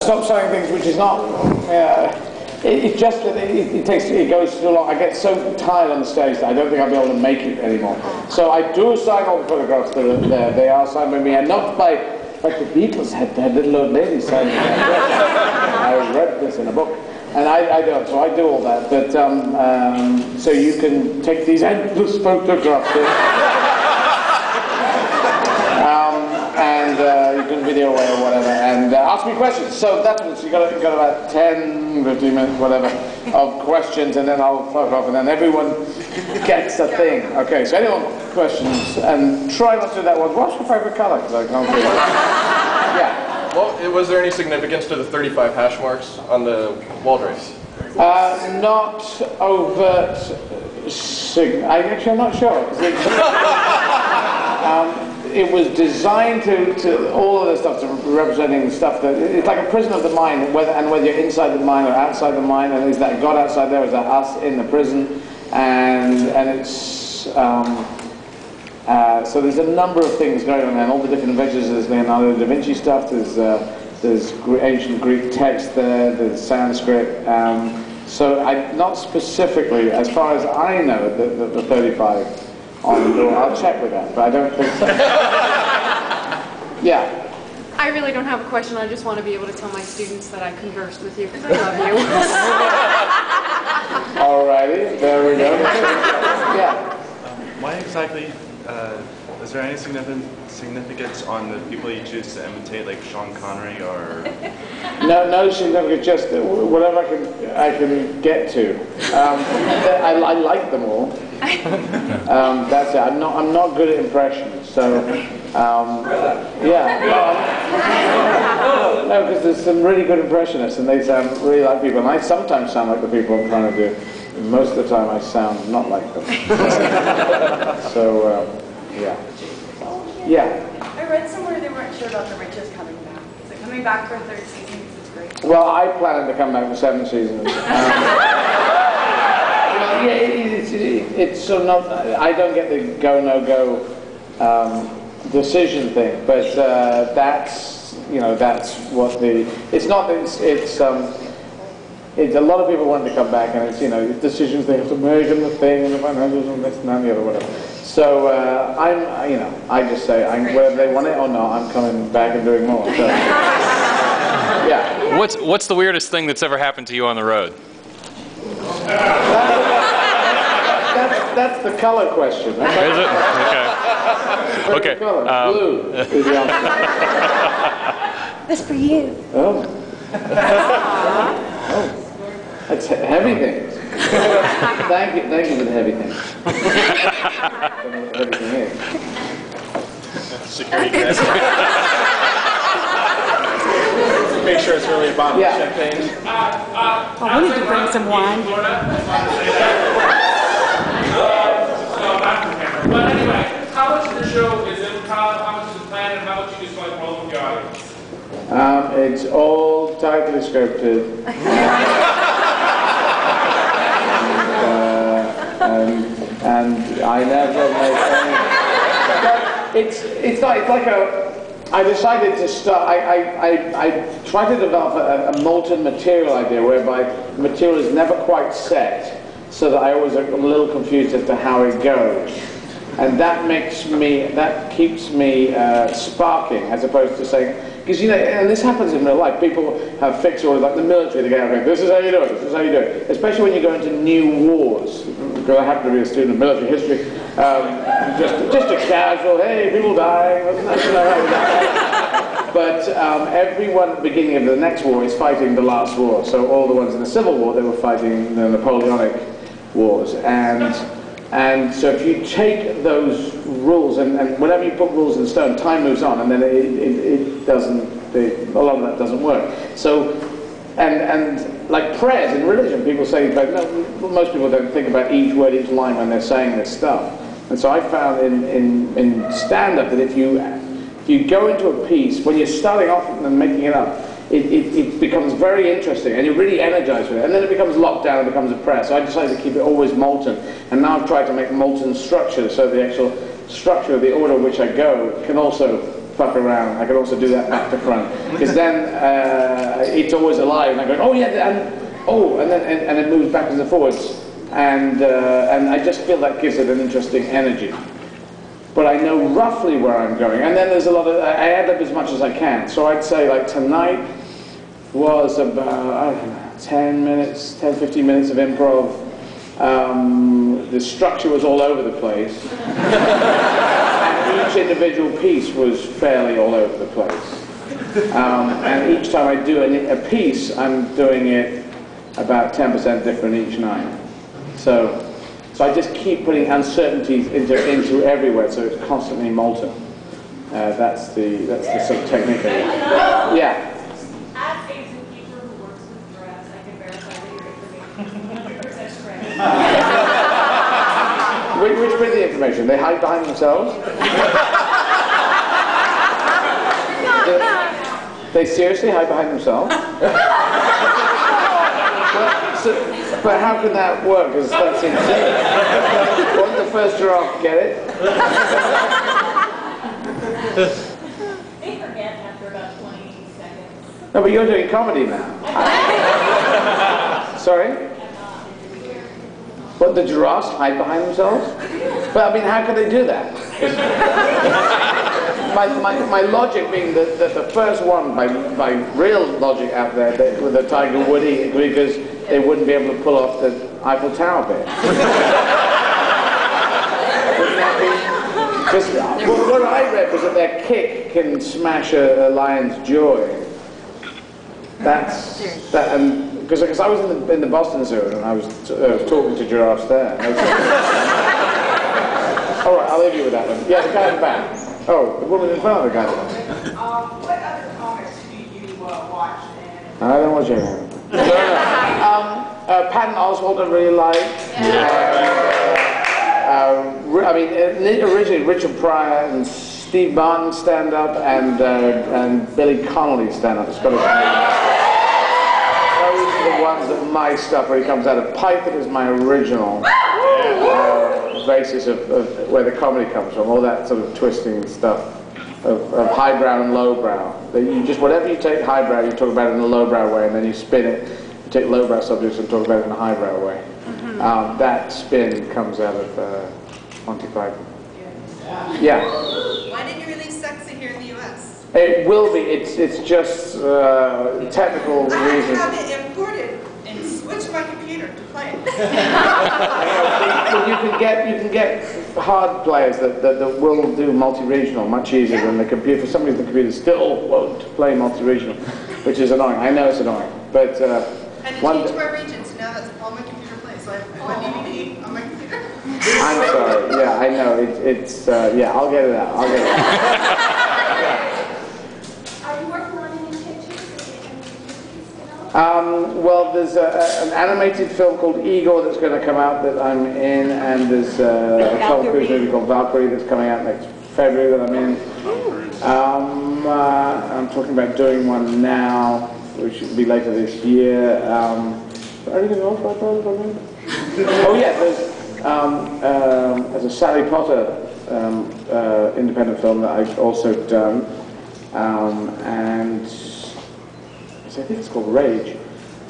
stop selling things which is not. It goes too long. I get so tired on the stage that I don't think I'll be able to make it anymore. So I do sign all the photographs that are there. They are signed by me, and not by like the Beatles had little old ladies signing them. I read this in a book, and I don't. So I do all that. But so you can take these endless photographs. And you can video away or whatever, and ask me questions. So that's what you got about 10, 15 minutes, whatever, of questions, and then I'll fuck off, and then everyone gets a thing. Okay, so anyone questions, and try not to do that one. What's your favorite color? Because I can't do that. Yeah. Well, was there any significance to the 35 hash marks on the wall drapes? Not overt. I'm not sure. It was designed to all of the stuff to representing stuff that it's like a prison of the mind, whether you're inside the mind or outside the mind, and is that God outside there, is that us in the prison, and it's so there's a number of things going on, and all the different ventures. There's Leonardo da Vinci stuff. There's ancient Greek text there. There's Sanskrit. So not specifically, as far as I know, the 35. On the door. I'll check with that, but I don't think so. Yeah. I really don't have a question. I just want to be able to tell my students that I conversed with you because I love you. Alrighty, there we go. Yeah. Why exactly, is there any significance on the people you choose to imitate, like Sean Connery or? No significance, just whatever I can get to. I like them all. That's it. I'm not good at impressions, so yeah. No, because there's some really good impressionists, and they sound really like people, and I sometimes sound like the people I'm trying to do. Most of the time, I sound not like them. Yeah. Yeah. I read somewhere they weren't sure about the Riches coming back. Is it coming back for a third season? Because it's great. Well, I plan to come back for 7 seasons. Yeah, it's sort of not. I don't get the go no go decision thing, but that's what the. It's not. It's a lot of people want to come back, and it's decisions they have to make and the thing and the financials and this and that and the other whatever. So I just say whether they want it or not, I'm coming back and doing more. So, yeah. What's the weirdest thing that's ever happened to you on the road? That's the color question. Is it? Okay. Okay. Blue is the answer. That's for you. Oh. That's heavy things. Thank you for the heavy things. Everything is. Security desk. Make sure it's really a bottle of champagne. Oh, we need to bring some wine. But anyway, how much of the show is improv, how much is planned, and how much you just like roll with the audience? It's all tightly scripted. and I never make any. It's like I decided to start. I tried to develop a molten material idea whereby the material is never quite set, so that I always am a little confused as to how it goes. And that keeps me sparking, as opposed to saying, because and this happens in real life. People have fixed orders, like the military. They go, this is how you do it. This is how you do it. Especially when you go into new wars. Because I happen to be a student of military history. Just a casual, hey, people dying. But everyone at the beginning of the next war is fighting the last war. So all the ones in the Civil War, they were fighting the Napoleonic wars. And so if you take those rules, and whenever you put rules in stone, time moves on, and then it doesn't, a lot of that doesn't work. So, and like prayers in religion, people say, but no, most people don't think about each word, each line when they're saying this stuff. And so I found in stand-up that if you go into a piece, when you're starting off and making it up, it becomes very interesting, and you're really energized with it, and then it becomes locked down and becomes a prayer. So I decided to keep it always molten, and now I've tried to make molten structure, so the actual structure of the order in which I go can also fuck around. I can also do that back to front, because then it's always alive, and I go, oh yeah, and then it moves backwards and forwards, and I just feel that gives it an interesting energy. But I know roughly where I'm going, and then there's a lot of, I add up as much as I can. So I'd say like tonight was about, I don't know, 10, 15 minutes of improv. The structure was all over the place. And each individual piece was fairly all over the place. And each time I do a piece, I'm doing it about 10% different each night. So I just keep putting uncertainties into everywhere, so it's constantly molten. That's the sort of technique. Yeah. As a zookeeper who works with giraffes, I can verify that your information is 100% correct. Which bit of the information? They hide behind themselves? They seriously hide behind themselves? But how can that work? Because that's insane. Won't the first giraffe get it? They forget after about 20 seconds. No, but you're doing comedy now. Sorry? What, the giraffes hide behind themselves? But I mean, how can they do that? My logic being that the first one, by real logic out there, with the tiger would eat, because they wouldn't be able to pull off the Eiffel Tower bit. Wouldn't that be? Just, what I read was that their kick can smash a lion's jaw. Because I was in the Boston Zoo and I was talking to giraffes there. All right, I'll leave you with that one. Yeah, the guy in the back. Oh, the woman in front of the guy in the back. What other comics do you watch? I don't watch anything. Patton Oswalt I really like. I mean, originally Richard Pryor and Steve Martin stand up, and Billy Connolly stand up. Those are the ones that my stuff really comes out of. Python is my original basis of where the comedy comes from. All that sort of twisting stuff of highbrow and lowbrow. You just, whatever you take highbrow, you talk about it in a lowbrow way, and then you spin it. You take lowbrow subjects and talk about it in a highbrow way. That spin comes out of Monty Python. Yeah. Why didn't you release Sexy here in the U.S.? It will be. It's just technical reasons. I have it imported and switched my computer to play it. You can get hard players that will do multi-regional much easier than the computer. For some reason, the computer still won't play multi-regional, which is annoying. I know it's annoying, but and it changed my region, so now that's all my computer plays. So I have one DVD on my computer. I'm sorry. Yeah, I know. Yeah, I'll get it out. I'll get it out. Are you working on any pictures? Well, there's an animated film called Igor that's going to come out that I'm in, and there's a Tom Cruise movie called Valkyrie that's coming out next February that I'm in. I'm talking about doing one now, which will be later this year. Anything else I told you? Oh yeah, there's a Sally Potter independent film that I've also done, and I think it's called Rage.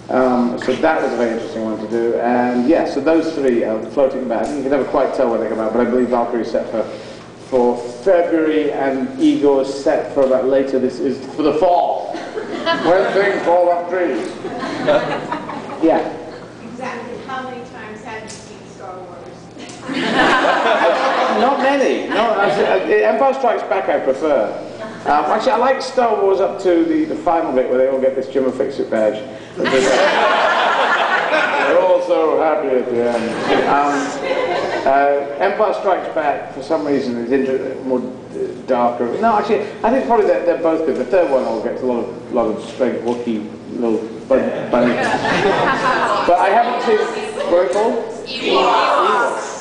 So that was a very interesting one to do, and yeah, so those three are floating about. You can never quite tell when they come out, but I believe Valkyrie is set for February, and Igor is set for about later. This is for the fall, when things fall off trees. Yeah. Exactly how many times have you seen Star Wars? Not many. No, Empire Strikes Back I prefer. Actually, I like Star Wars up to the final bit where they all get this Jimmy Fix-It badge. They're all so happy at the end. Empire Strikes Back, for some reason, is more darker. No, actually, I think probably they're both good. The third one all gets a lot of strange Wookiee little bunnies. But I haven't seen, what are they called? Ewoks.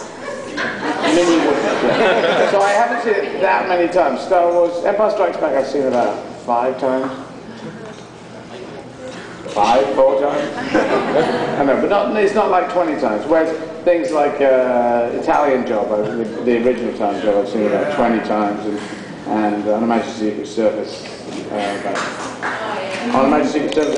Mini Wookiees, yeah. So I haven't seen it that many times. Star Wars, Empire Strikes Back I've seen about 5 times. 4 times? I know, but it's not like 20 times. Whereas things like Italian Job, the original time Job, I've seen about 20 times. And and on a Magic Secret Service. On a Magic Secret Service.